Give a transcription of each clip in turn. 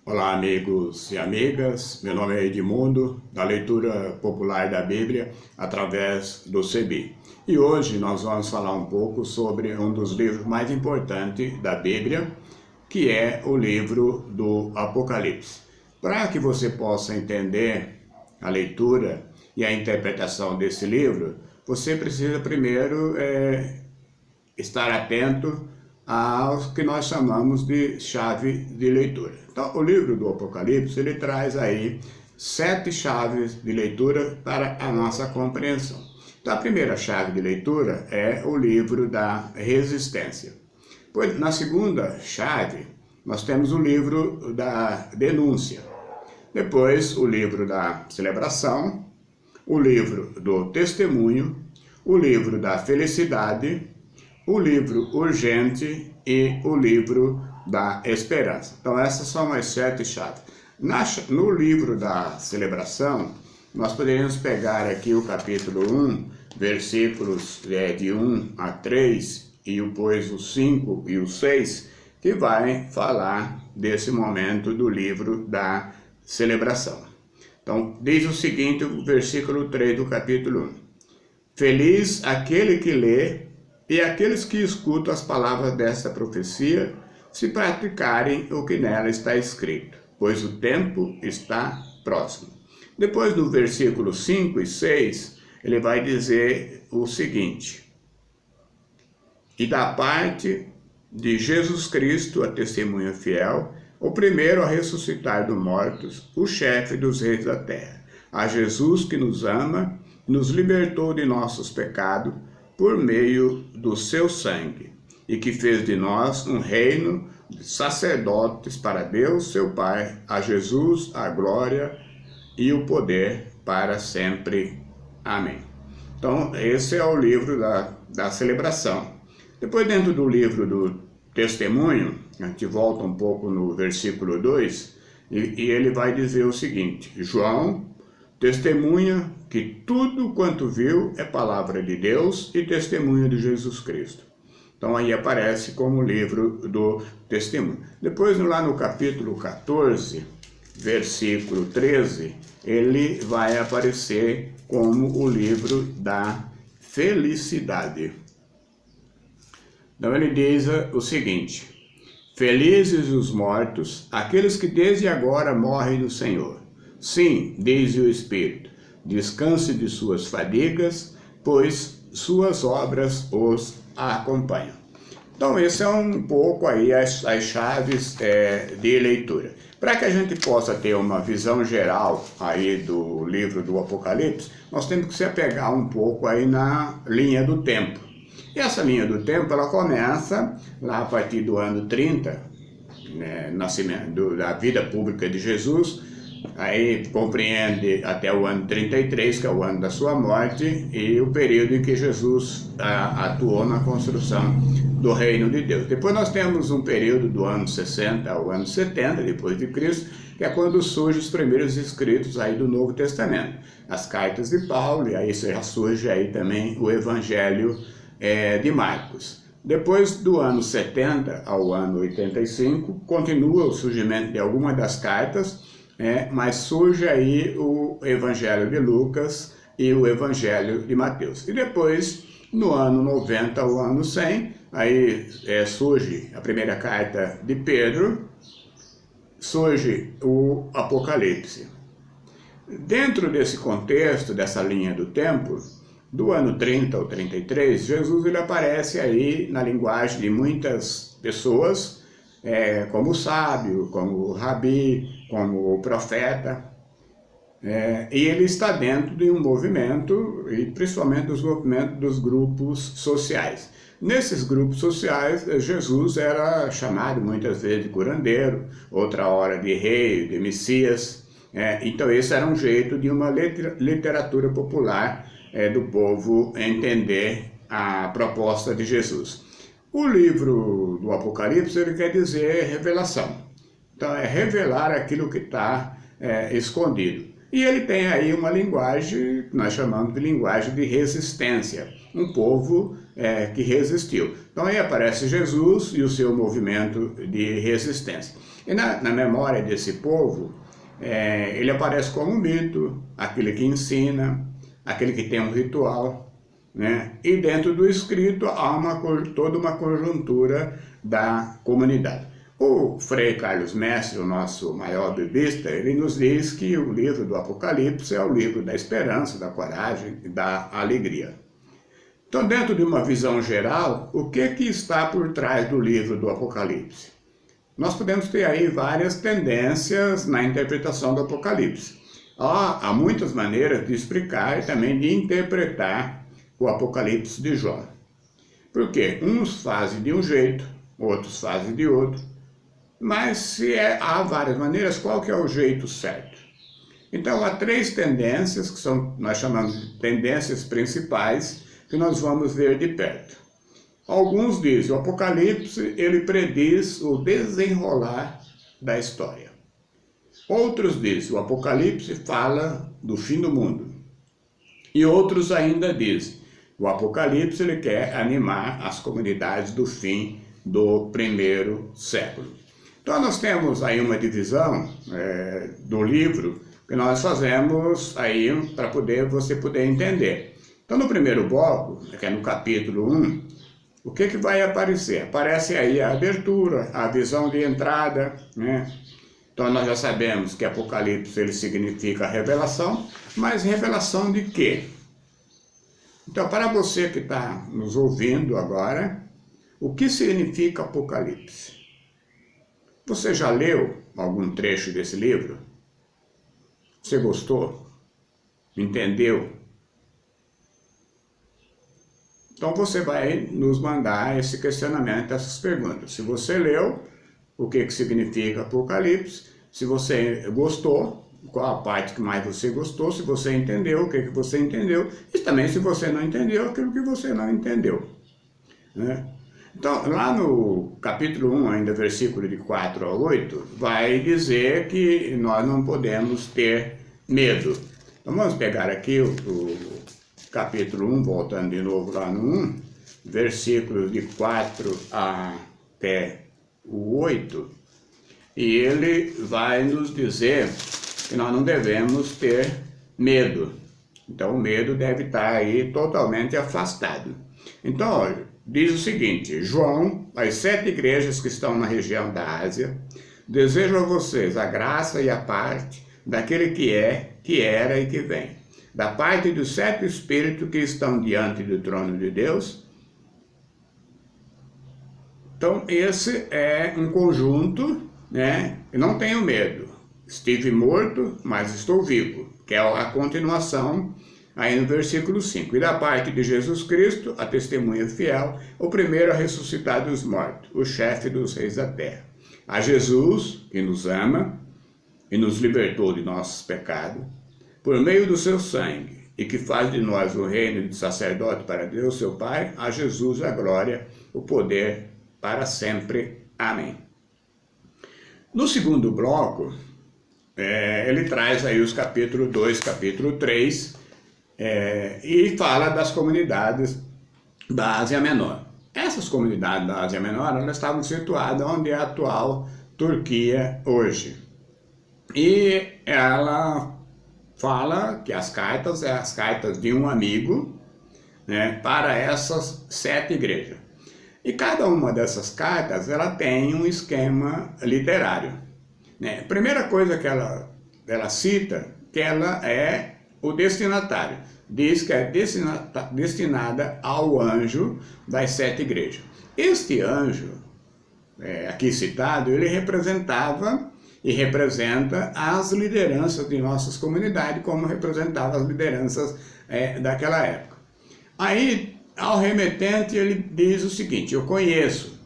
Olá, amigos e amigas. Meu nome é Edmundo, da leitura popular da Bíblia através do CEBI. E hoje nós vamos falar um pouco sobre um dos livros mais importantes da Bíblia, que é o livro do Apocalipse. Para que você possa entender a leitura e a interpretação desse livro, você precisa primeiro estar atento aos que nós chamamos de chave de leitura. Então, o livro do Apocalipse, ele traz aí 7 chaves de leitura para a nossa compreensão. Então, a primeira chave de leitura é o livro da resistência. Pois, na segunda chave, nós temos o livro da denúncia. Depois, o livro da celebração, o livro do testemunho, o livro da felicidade, o livro urgente e o livro da esperança. Então essas são as 7 chaves. No livro da celebração, nós poderíamos pegar aqui o capítulo 1, versículos de 1 a 3, e depois o 5 e o 6, que vai falar desse momento do livro da celebração. Então diz o seguinte, o versículo 3 do capítulo 1. Feliz aquele que lê e aqueles que escutam as palavras desta profecia, se praticarem o que nela está escrito, pois o tempo está próximo. Depois, no versículo 5 e 6, ele vai dizer o seguinte: e da parte de Jesus Cristo, a testemunha fiel, o primeiro a ressuscitar dos mortos, o chefe dos reis da terra, a Jesus que nos ama, nos libertou de nossos pecados, por meio do seu sangue, e que fez de nós um reino de sacerdotes para Deus, seu Pai, a Jesus, a glória e o poder para sempre. Amém. Então, esse é o livro da celebração. Depois, dentro do livro do testemunho, a gente volta um pouco no versículo 2, e ele vai dizer o seguinte: João testemunha que tudo quanto viu é palavra de Deus e testemunho de Jesus Cristo. Então aí aparece como livro do testemunho. Depois lá no capítulo 14, versículo 13, ele vai aparecer como o livro da felicidade. Então ele diz o seguinte: felizes os mortos, aqueles que desde agora morrem no Senhor. Sim, diz o Espírito, descanse de suas fadigas, pois suas obras os acompanham. Então, esse é um pouco aí as chaves de leitura. Para que a gente possa ter uma visão geral aí do livro do Apocalipse, nós temos que se apegar um pouco aí na linha do tempo. E essa linha do tempo, ela começa lá a partir do ano 30, nascimento da vida pública de Jesus. Aí compreende até o ano 33, que é o ano da sua morte, e o período em que Jesus atuou na construção do reino de Deus. Depois nós temos um período do ano 60 ao ano 70, depois de Cristo, que é quando surgem os primeiros escritos aí do Novo Testamento. As cartas de Paulo, e aí já surge aí também o Evangelho de Marcos. Depois do ano 70 ao ano 85, continua o surgimento de algumas das cartas, mas surge aí o Evangelho de Lucas e o Evangelho de Mateus. E depois, no ano 90 ao ano 100, aí surge a primeira carta de Pedro, surge o Apocalipse. Dentro desse contexto, dessa linha do tempo, do ano 30 ao 33, Jesus ele aparece aí na linguagem de muitas pessoas, como o sábio, como o rabi, como o profeta, e ele está dentro de um movimento, e principalmente dos movimentos dos grupos sociais. Nesses grupos sociais, Jesus era chamado muitas vezes de curandeiro, outra hora de rei, de Messias. Então esse era um jeito de uma literatura popular do povo entender a proposta de Jesus. O livro do Apocalipse, ele quer dizer revelação. Então, é revelar aquilo que está escondido. E ele tem aí uma linguagem, que nós chamamos de linguagem de resistência. Um povo que resistiu. Então, aí aparece Jesus e o seu movimento de resistência. E na memória desse povo, ele aparece como um mito, aquele que ensina, aquele que tem um ritual, né? E dentro do escrito há toda uma conjuntura da comunidade. O Frei Carlos Mestre, o nosso maior biblista, ele nos diz que o livro do Apocalipse é o livro da esperança, da coragem e da alegria. Então, dentro de uma visão geral, o que está por trás do livro do Apocalipse? Nós podemos ter aí várias tendências na interpretação do Apocalipse. Há muitas maneiras de explicar e também de interpretar o Apocalipse de João. Por quê? Uns fazem de um jeito, outros fazem de outro. Mas se há várias maneiras, qual que é o jeito certo? Então, há três tendências, que nós chamamos de tendências principais, que nós vamos ver de perto. Alguns dizem, o Apocalipse, ele prediz o desenrolar da história. Outros dizem, o Apocalipse fala do fim do mundo. E outros ainda dizem, o Apocalipse, ele quer animar as comunidades do fim do primeiro século. Então nós temos aí uma divisão do livro que nós fazemos aí para você poder entender. Então no primeiro bloco, que é no capítulo 1, o que vai aparecer? Aparece aí a abertura, a visão de entrada, né? Então nós já sabemos que Apocalipse ele significa revelação, mas revelação de quê? Então para você que está nos ouvindo agora, o que significa Apocalipse? Você já leu algum trecho desse livro? Você gostou? Entendeu? Então você vai nos mandar esse questionamento, essas perguntas. Se você leu, o que significa Apocalipse? Se você gostou, qual a parte que mais você gostou? Se você entendeu, o que você entendeu? E também se você não entendeu, aquilo que você não entendeu, né? Então, lá no capítulo 1, ainda versículo de 4 a 8, vai dizer que nós não podemos ter medo. Então vamos pegar aqui o capítulo 1, voltando de novo lá no 1, versículos de 4 até o 8, e ele vai nos dizer que nós não devemos ter medo. Então o medo deve estar aí totalmente afastado. Então, olha, diz o seguinte, João, as 7 igrejas que estão na região da Ásia, desejo a vocês a graça e a parte daquele que é, que era e que vem, da parte dos 7 espíritos que estão diante do trono de Deus. Então esse é um conjunto, né? Eu não tenho medo, estive morto, mas estou vivo, que é a continuação aí no versículo 5. E da parte de Jesus Cristo, a testemunha fiel, o primeiro a ressuscitar dos mortos, o chefe dos reis da terra. A Jesus, que nos ama e nos libertou de nossos pecados, por meio do seu sangue, e que faz de nós o reino de sacerdote para Deus, seu Pai, a Jesus a glória, o poder para sempre. Amém. No segundo bloco, ele traz aí os capítulo 2, capítulo 3, e fala das comunidades da Ásia Menor. Essas comunidades da Ásia Menor, elas estavam situadas onde é a atual Turquia hoje. E ela fala que as cartas são as cartas de um amigo, né, para essas 7 igrejas. E cada uma dessas cartas, ela tem um esquema literário, né? A primeira coisa que ela cita, que ela é o destinatário. Diz que é destinada ao anjo das 7 igrejas. Este anjo, aqui citado, ele representava e representa as lideranças de nossas comunidades, como representava as lideranças daquela época. Aí, ao remetente, ele diz o seguinte, eu conheço.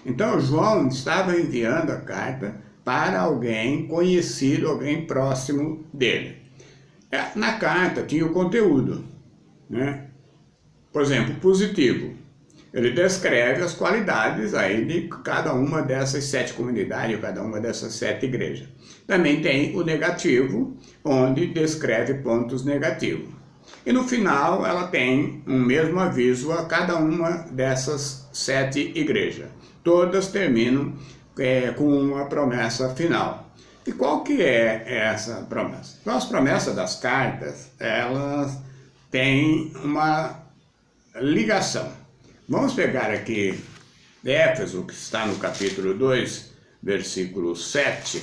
Então, João estava enviando a carta para alguém conhecido, alguém próximo dele. Na carta tinha o conteúdo, né? Por exemplo, positivo. Ele descreve as qualidades aí de cada uma dessas 7 comunidades, cada uma dessas 7 igrejas. Também tem o negativo, onde descreve pontos negativos. E no final ela tem um mesmo aviso a cada uma dessas 7 igrejas. Todas terminam com uma promessa final. E qual que é essa promessa? Então, as promessas das cartas, elas têm uma ligação. Vamos pegar aqui Éfeso, que está no capítulo 2, versículo 7.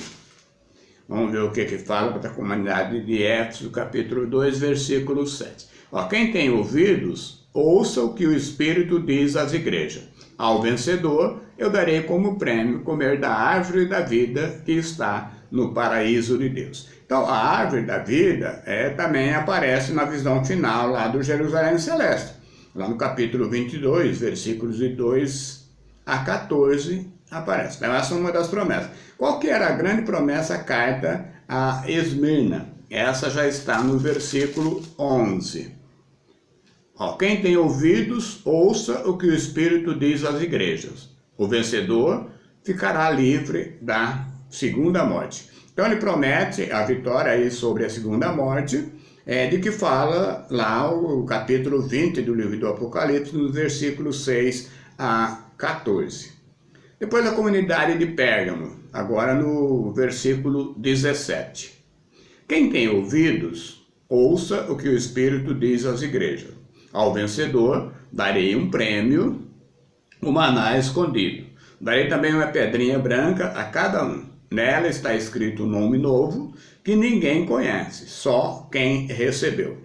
Vamos ver o que fala para a comunidade de Éfeso, capítulo 2, versículo 7. Quem tem ouvidos, ouça o que o Espírito diz às igrejas. Ao vencedor, eu darei como prêmio comer da árvore da vida que está no paraíso de Deus. Então, a árvore da vida também aparece na visão final lá do Jerusalém Celeste. Lá no capítulo 22, versículos de 2 a 14, aparece. Então, essa é uma das promessas. Qual que era a grande promessa, a carta a Esmirna? Essa já está no versículo 11. Quem tem ouvidos, ouça o que o Espírito diz às igrejas. O vencedor ficará livre da segunda morte. Então ele promete a vitória aí sobre a segunda morte, de que fala lá o capítulo 20 do livro do Apocalipse, nos versículos 6 a 14. Depois a comunidade de Pérgamo, agora no versículo 17. Quem tem ouvidos, ouça o que o Espírito diz às igrejas. Ao vencedor, darei um prêmio, o maná escondido. Darei também uma pedrinha branca a cada um. Nela está escrito um nome novo, que ninguém conhece, só quem recebeu.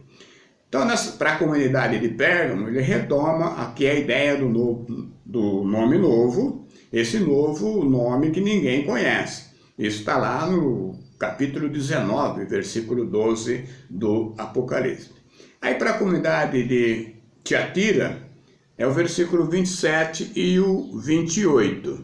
Então, para a comunidade de Pérgamo, ele retoma aqui a ideia do nome novo, esse novo nome que ninguém conhece. Isso está lá no capítulo 19, versículo 12 do Apocalipse. Aí para a comunidade de Tiatira, é o versículo 27 e o 28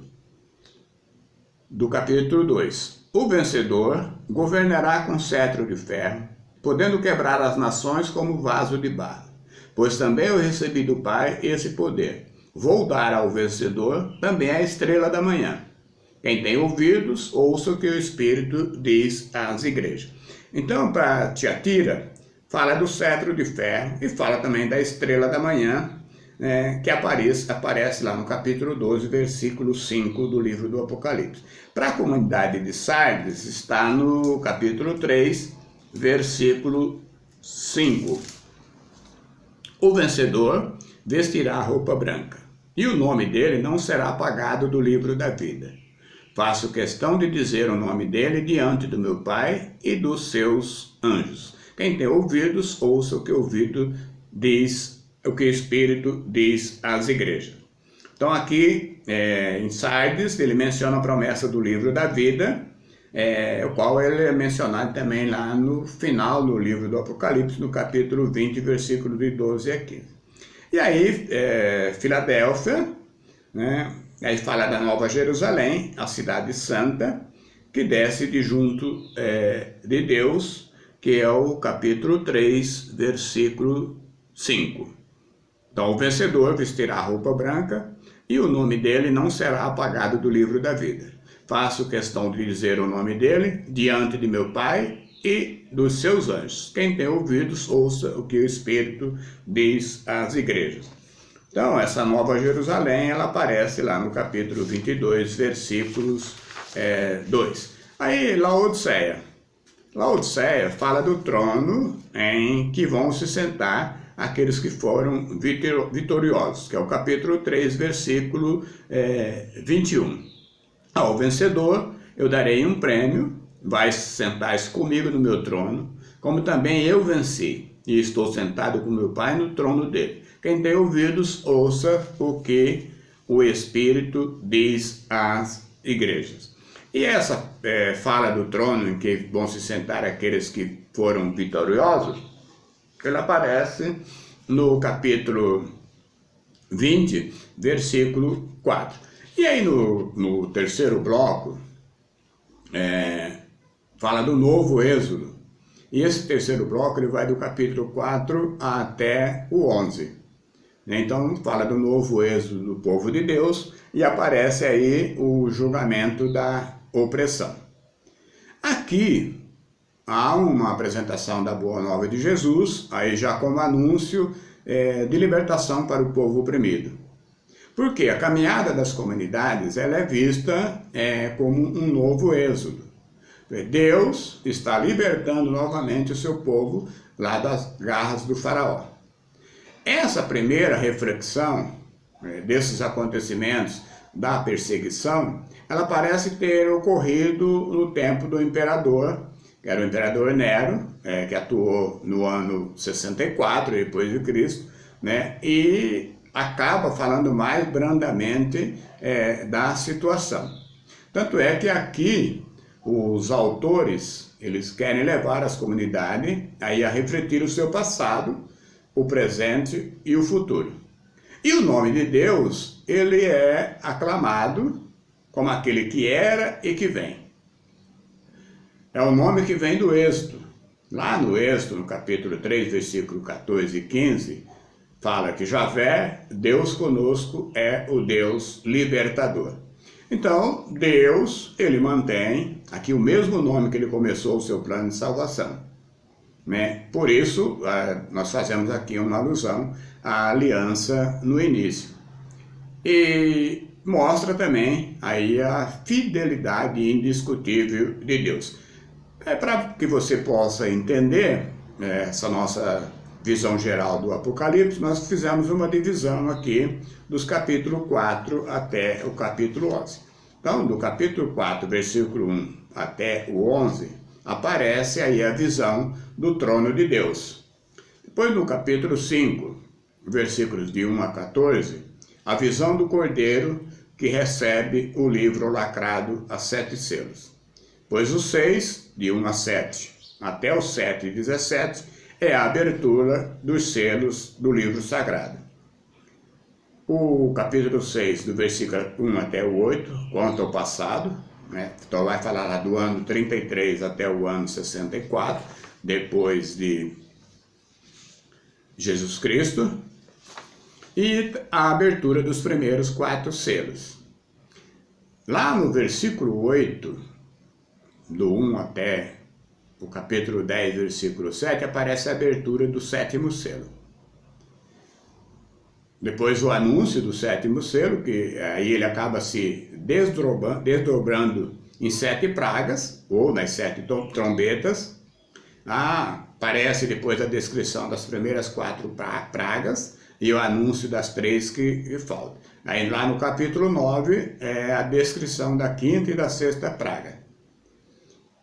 do capítulo 2. O vencedor governará com cetro de ferro, podendo quebrar as nações como vaso de barro. Pois também eu recebi do Pai esse poder. Vou dar ao vencedor também a estrela da manhã. Quem tem ouvidos, ouça o que o Espírito diz às igrejas. Então, para Tiatira, fala do cetro de ferro e fala também da estrela da manhã, que aparece lá no capítulo 12, versículo 5 do livro do Apocalipse. Para a comunidade de Sardes, está no capítulo 3, versículo 5. O vencedor vestirá a roupa branca, e o nome dele não será apagado do livro da vida. Faço questão de dizer o nome dele diante do meu Pai e dos seus anjos. Quem tem ouvidos, ouça o que o Espírito diz às igrejas. Então aqui, em Sardes, ele menciona a promessa do livro da vida, o qual ele é mencionado também lá no final do livro do Apocalipse, no capítulo 20, versículo de 12 a 15. E aí, Filadélfia, aí fala da Nova Jerusalém, a cidade santa, que desce de junto de Deus, que é o capítulo 3, versículo 5. Então, o vencedor vestirá a roupa branca e o nome dele não será apagado do livro da vida. Faço questão de dizer o nome dele diante de meu Pai e dos seus anjos. Quem tem ouvidos, ouça o que o Espírito diz às igrejas. Então, essa Nova Jerusalém, ela aparece lá no capítulo 22, versículos 2. Aí, Laodiceia. Laodiceia fala do trono em que vão se sentar aqueles que foram vitoriosos, que é o capítulo 3, versículo 21. Ao vencedor eu darei um prêmio, vai sentar-se comigo no meu trono, como também eu venci, e estou sentado com meu Pai no trono dele. Quem tem ouvidos, ouça o que o Espírito diz às igrejas. E essa fala do trono em que vão se sentar aqueles que foram vitoriosos, ela aparece no capítulo 20, versículo 4. E aí no terceiro bloco, fala do novo êxodo. E esse terceiro bloco ele vai do capítulo 4 até o 11. Então fala do novo êxodo do povo de Deus e aparece aí o julgamento da opressão. Aqui há uma apresentação da Boa Nova de Jesus, aí já como anúncio de libertação para o povo oprimido. Porque a caminhada das comunidades ela é vista como um novo êxodo. Deus está libertando novamente o seu povo lá das garras do faraó. Essa primeira reflexão desses acontecimentos da perseguição, ela parece ter ocorrido no tempo do imperador, que era o imperador Nero, que atuou no ano 64 depois de Cristo, né? E acaba falando mais brandamente da situação. Tanto é que aqui os autores, eles querem levar as comunidades aí a refletir o seu passado, o presente e o futuro. E o nome de Deus, ele é aclamado como aquele que era e que vem. É o nome que vem do Êxodo. Lá no Êxodo, no capítulo 3, versículo 14 e 15, fala que Javé, Deus conosco, é o Deus libertador. Então, Deus, ele mantém aqui o mesmo nome que ele começou o seu plano de salvação, né? Por isso, nós fazemos aqui uma alusão à aliança no início. E mostra também aí a fidelidade indiscutível de Deus. Para que você possa entender essa nossa visão geral do Apocalipse, nós fizemos uma divisão aqui dos capítulo 4 até o capítulo 11. Então, do capítulo 4, versículo 1 até o 11, aparece aí a visão do trono de Deus. Depois, no capítulo 5, versículos de 1 a 14, a visão do Cordeiro que recebe o livro lacrado a 7 selos. Pois o 6, de 1 a 7, até o 7 e 17, é a abertura dos selos do livro sagrado. O capítulo 6, do versículo 1 até o 8, conta o passado, né? Então vai falar lá do ano 33 até o ano 64, depois de Jesus Cristo, e a abertura dos primeiros 4 selos. Lá no versículo 8, do 1 até o capítulo 10, versículo 7, aparece a abertura do 7º selo. Depois o anúncio do 7º selo, que aí ele acaba se desdobrando em 7 pragas, ou nas 7 trombetas. Aparece depois a descrição das primeiras 4 pragas e o anúncio das 3 que faltam. Aí lá no capítulo 9 é a descrição da 5ª e da 6ª praga.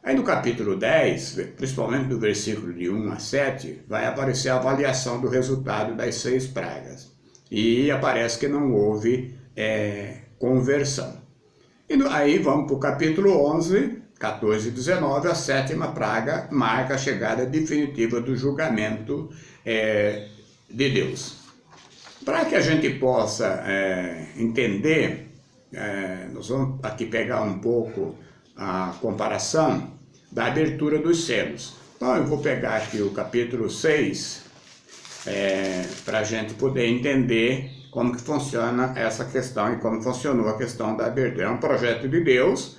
Aí no capítulo 10, principalmente do versículo de 1 a 7, vai aparecer a avaliação do resultado das 6 pragas. E aparece que não houve conversão. E aí vamos para o capítulo 11, 14 e 19, a 7ª praga marca a chegada definitiva do julgamento de Deus. Para que a gente possa entender, nós vamos aqui pegar um pouco a comparação da abertura dos selos. Então eu vou pegar aqui o capítulo 6, para a gente poder entender como que funciona essa questão e como funcionou a questão da abertura. É um projeto de Deus,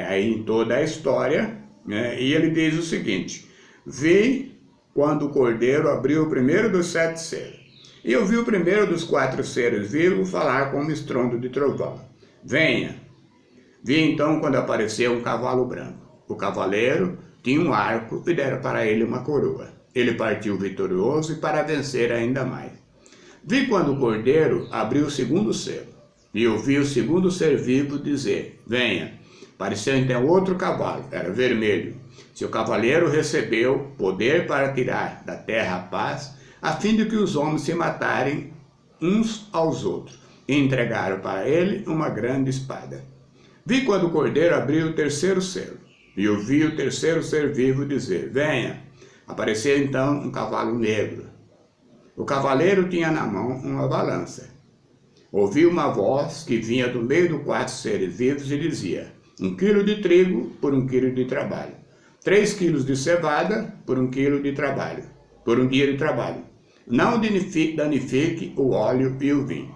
aí em toda a história, né? E ele diz o seguinte: vi quando o Cordeiro abriu o primeiro dos 7 selos, e eu vi o primeiro dos 4 seres vivos falar com um estrondo de trovão: venha. Vi então quando apareceu um cavalo branco. O cavaleiro tinha um arco e deram para ele uma coroa. Ele partiu vitorioso e para vencer ainda mais. Vi quando o Cordeiro abriu o 2º selo, e ouvi o 2º ser vivo dizer: venha. Apareceu então outro cavalo, era vermelho. Seu cavaleiro recebeu poder para tirar da terra a paz, a fim de que os homens se matarem uns aos outros, e entregaram para ele uma grande espada. Vi quando o Cordeiro abriu o 3º selo, e ouvi o 3º ser vivo dizer: venha. Apareceu então um cavalo negro. O cavaleiro tinha na mão uma balança. Ouvi uma voz que vinha do meio dos 4 seres vivos e dizia: 1 quilo de trigo por 1 quilo de trabalho, 3 quilos de cevada por 1 quilo de trabalho, por um dia de trabalho. Não danifique o óleo e o vinho.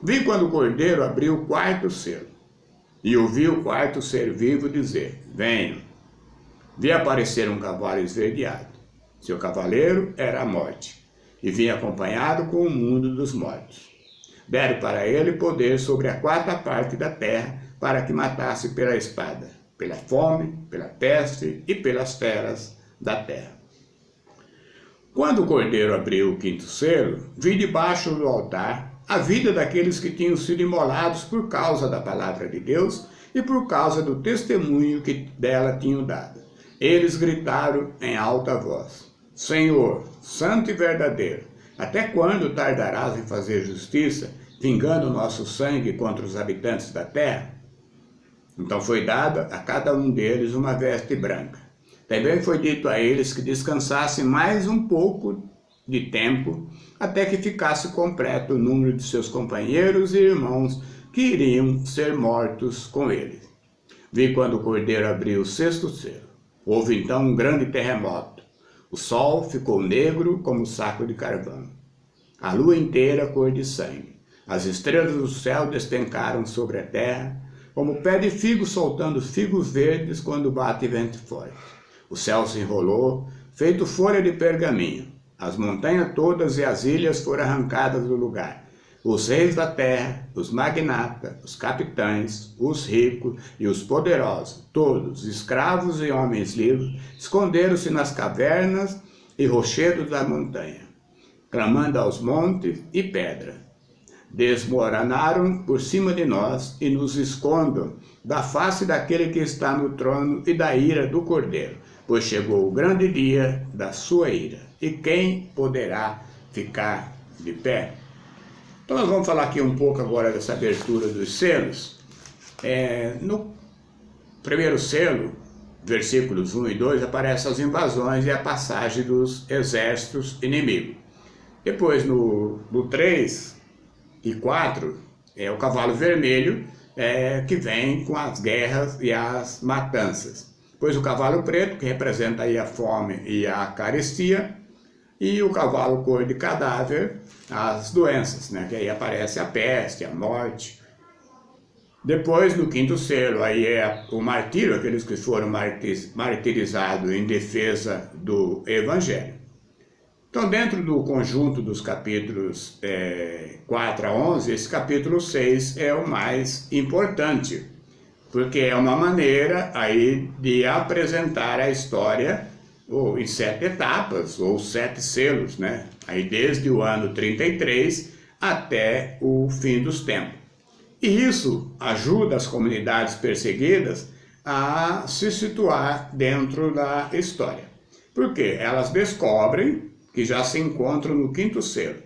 Vi quando o Cordeiro abriu o 4º selo, e ouvi o 4º ser vivo dizer: venham. Vi aparecer um cavalo esverdeado. Seu cavaleiro era a morte, e vinha acompanhado com o mundo dos mortos. deram para ele poder sobre a quarta parte da terra, para que matasse pela espada, pela fome, pela peste e pelas feras da terra. Quando o cordeiro abriu o quinto selo, vi debaixo do altar a vida daqueles que tinham sido imolados por causa da palavra de Deus e por causa do testemunho que dela tinham dado. Eles gritaram em alta voz: Senhor, santo e verdadeiro, até quando tardarás em fazer justiça, vingando o nosso sangue contra os habitantes da terra? Então foi dada a cada um deles uma veste branca. Também foi dito a eles que descansassem mais um pouco de tempo, até que ficasse completo o número de seus companheiros e irmãos que iriam ser mortos com ele. Vi quando o cordeiro abriu o sexto selo. Houve então um grande terremoto. O sol ficou negro como um saco de carvão. A lua inteira cor de sangue. As estrelas do céu despencaram sobre a terra, como pé de figo soltando figos verdes quando bate vento forte. O céu se enrolou, feito folha de pergaminho. As montanhas todas e as ilhas foram arrancadas do lugar. Os reis da terra, os magnatas, os capitães, os ricos e os poderosos, todos, escravos e homens livres, esconderam-se nas cavernas e rochedos da montanha, clamando aos montes e pedras. Desmoronaram por cima de nós e nos escondam da face daquele que está no trono e da ira do Cordeiro, pois chegou o grande dia da sua ira. E quem poderá ficar de pé? Então nós vamos falar aqui um pouco agora dessa abertura dos selos. No primeiro selo, versículos 1 e 2, aparecem as invasões e a passagem dos exércitos inimigos. Depois no 3 e 4, é o cavalo vermelho que vem com as guerras e as matanças. Depois o cavalo preto, que representa aí a fome e a carestia, e o cavalo cor de cadáver, as doenças, né? Que aí aparece a peste, a morte. Depois, no quinto selo, aí é o martírio, aqueles que foram martirizados em defesa do Evangelho. Então, dentro do conjunto dos capítulos 4 a 11, esse capítulo 6 é o mais importante, porque é uma maneira aí de apresentar a história em 7 etapas, ou 7 selos, né? Aí desde o ano 33 até o fim dos tempos. E isso ajuda as comunidades perseguidas a se situar dentro da história. Porque elas descobrem que já se encontram no quinto selo,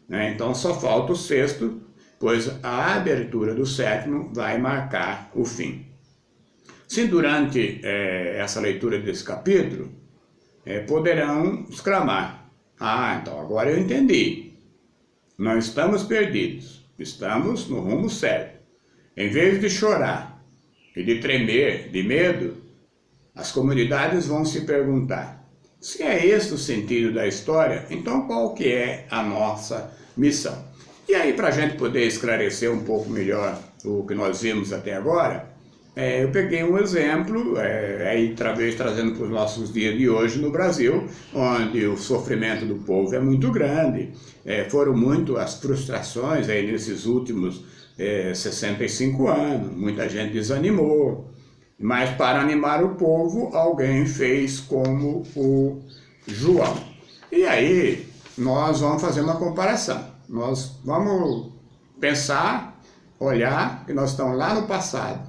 né? Então só falta o sexto, pois a abertura do sétimo vai marcar o fim. Se durante essa leitura desse capítulo, poderão exclamar: então agora eu entendi. Não estamos perdidos, estamos no rumo certo. Em vez de chorar e de tremer de medo, as comunidades vão se perguntar: se é esse o sentido da história, então qual que é a nossa missão? E aí, para a gente poder esclarecer um pouco melhor o que nós vimos até agora, eu peguei um exemplo, aí talvez trazendo para os nossos dias de hoje no Brasil, onde o sofrimento do povo é muito grande, foram muito as frustrações aí nesses últimos 65 anos, muita gente desanimou, mas para animar o povo, alguém fez como o João. E aí, nós vamos fazer uma comparação, nós vamos pensar, olhar, que nós estamos lá no passado.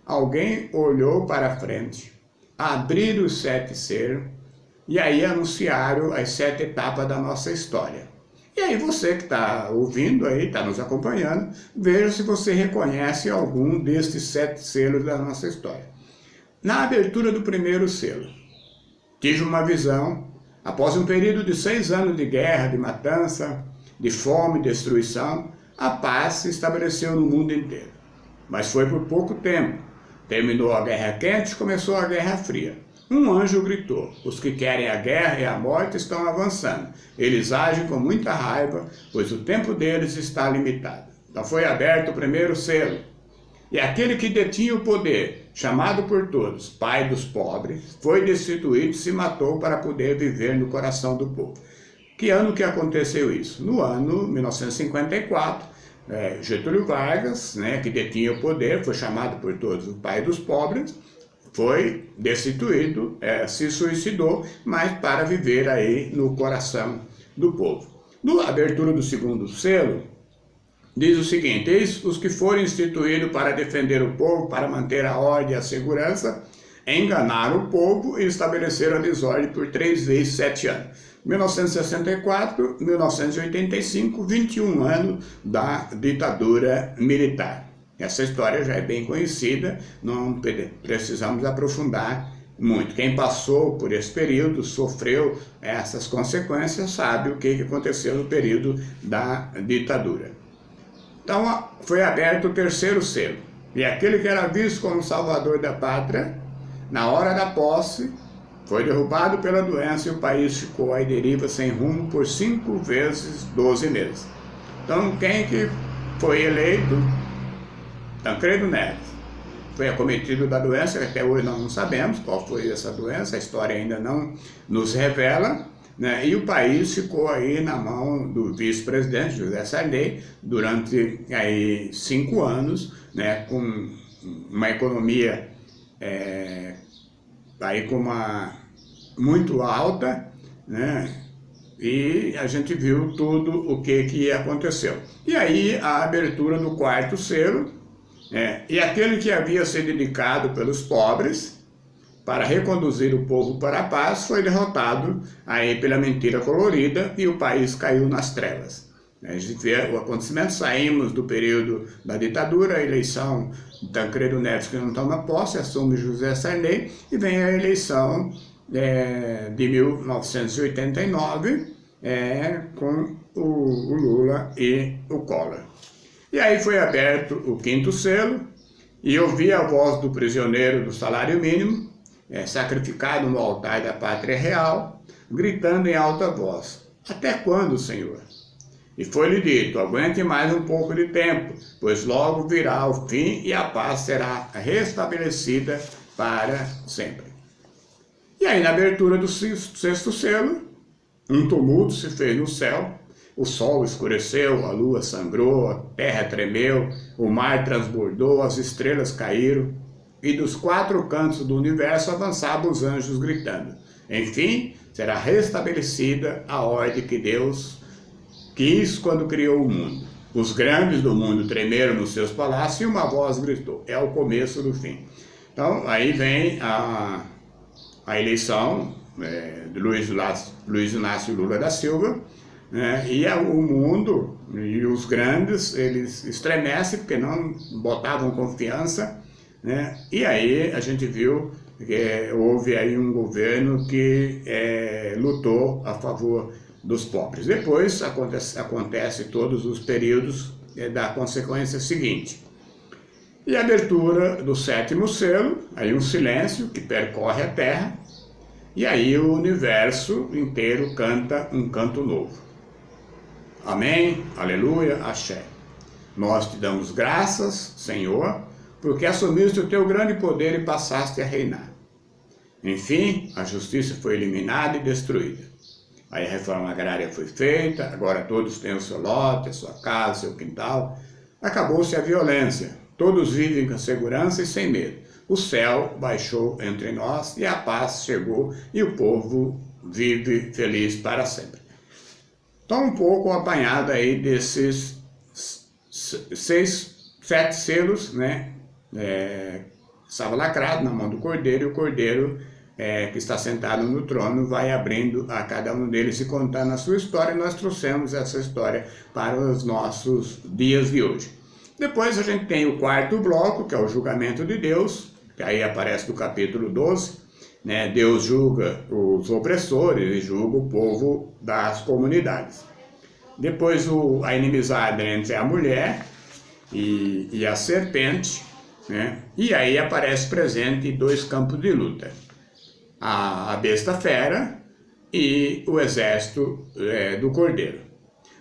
Alguém olhou para frente, abriram os 7 selos e aí anunciaram as 7 etapas da nossa história. E aí você que está ouvindo aí, está nos acompanhando, veja se você reconhece algum destes 7 selos da nossa história. Na abertura do primeiro selo, tive uma visão, após um período de 6 anos de guerra, de matança, de fome, destruição, a paz se estabeleceu no mundo inteiro. Mas foi por pouco tempo. Terminou a Guerra Quente e começou a Guerra Fria. Um anjo gritou: os que querem a guerra e a morte estão avançando. Eles agem com muita raiva, pois o tempo deles está limitado. Então foi aberto o primeiro selo. E aquele que detinha o poder, chamado por todos pai dos pobres, foi destituído e se matou para poder viver no coração do povo. Que ano que aconteceu isso? No ano 1954, Getúlio Vargas, né, que detinha o poder, foi chamado por todos o pai dos pobres, foi destituído, se suicidou, mas para viver aí no coração do povo. Na abertura do segundo selo, diz o seguinte: eis os que forem instituídos para defender o povo, para manter a ordem e a segurança, enganaram o povo e estabeleceram a desordem por 3 vezes 7 anos. 1964, 1985, 21 anos da ditadura militar. Essa história já é bem conhecida, não precisamos aprofundar muito. Quem passou por esse período, sofreu essas consequências, sabe o que aconteceu no período da ditadura. Então foi aberto o terceiro selo, e aquele que era visto como salvador da pátria, na hora da posse, foi derrubado pela doença e o país ficou à deriva sem rumo por 5 vezes 12 meses. Então quem que foi eleito? Tancredo Neves. Foi acometido da doença, que até hoje nós não sabemos qual foi essa doença, a história ainda não nos revela, né? E o país ficou aí na mão do vice-presidente José Sarney durante aí 5 anos, né? Com uma economia aí com muito alta, né? E a gente viu tudo o que aconteceu. E aí a abertura do quarto selo, e aquele que havia sido dedicado pelos pobres para reconduzir o povo para a paz foi derrotado aí pela mentira colorida e o país caiu nas trevas. A gente vê o acontecimento, saímos do período da ditadura, a eleição de Tancredo Neves, que não toma posse, assume José Sarney, e vem a eleição de 1989 com o Lula e o Collor. E aí foi aberto o quinto selo, e ouvi a voz do prisioneiro do salário mínimo, sacrificado no altar da pátria real, gritando em alta voz: até quando, Senhor? E foi-lhe dito: aguente mais um pouco de tempo, pois logo virá o fim e a paz será restabelecida para sempre. E aí, na abertura do sexto selo, um tumulto se fez no céu, o sol escureceu, a lua sangrou, a terra tremeu, o mar transbordou, as estrelas caíram, e dos 4 cantos do universo avançavam os anjos gritando: enfim, será restabelecida a ordem que Deus quis quando criou o mundo. Os grandes do mundo tremeram nos seus palácios e uma voz gritou: é o começo do fim. Então, aí vem a eleição de Luiz Inácio Lula da Silva, né? E o mundo e os grandes, eles estremecem porque não botavam confiança, né? E aí a gente viu que houve aí um governo que lutou a favor dos pobres. Depois acontece todos os períodos da consequência seguinte. E a abertura do sétimo selo, aí um silêncio que percorre a terra, e aí o universo inteiro canta um canto novo. Amém, aleluia, axé. Nós te damos graças, Senhor, porque assumiste o teu grande poder e passaste a reinar. Enfim, a justiça foi eliminada e destruída. Aí a reforma agrária foi feita, agora todos têm o seu lote, a sua casa, seu quintal. Acabou-se a violência, todos vivem com segurança e sem medo. O céu baixou entre nós e a paz chegou e o povo vive feliz para sempre. Então, um pouco apanhado aí desses 7 selos, né? Estava lacrado na mão do Cordeiro, e o Cordeiro que está sentado no trono vai abrindo a cada um deles e contando a sua história, e nós trouxemos essa história para os nossos dias de hoje. Depois a gente tem o quarto bloco, que é o julgamento de Deus, que aí aparece no capítulo 12, né? Deus julga os opressores e julga o povo das comunidades. Depois a inimizade entre a mulher e a serpente, né? E aí aparece presente 2 campos de luta: a besta fera e o exército do Cordeiro.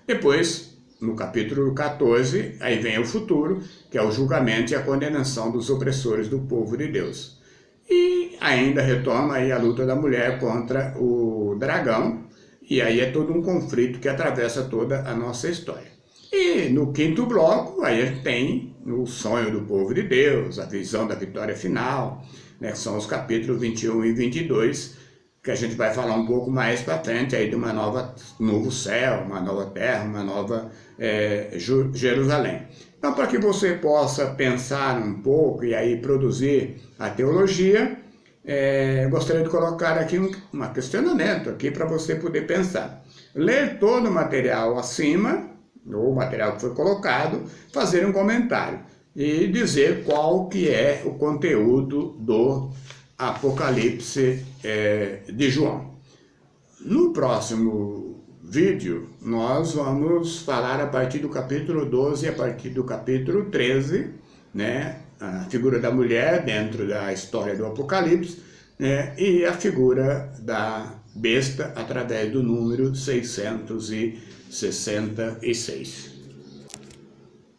Depois, no capítulo 14, aí vem o futuro, que é o julgamento e a condenação dos opressores do povo de Deus. E ainda retoma aí a luta da mulher contra o dragão, e aí é todo um conflito que atravessa toda a nossa história. E no quinto bloco, aí a gente tem o sonho do povo de Deus, a visão da vitória final, né, que são os capítulos 21 e 22, que a gente vai falar um pouco mais para frente aí de novo céu, uma nova terra, uma nova Jerusalém. Então, para que você possa pensar um pouco e aí produzir a teologia, eu gostaria de colocar aqui um questionamento aqui para você poder pensar. Ler todo o material acima, ou o material que foi colocado, fazer um comentário e dizer qual que é o conteúdo do Apocalipse de João. No próximo vídeo, nós vamos falar a partir do capítulo 12 e a partir do capítulo 13, né, a figura da mulher dentro da história do Apocalipse, né, e a figura da besta através do número 666.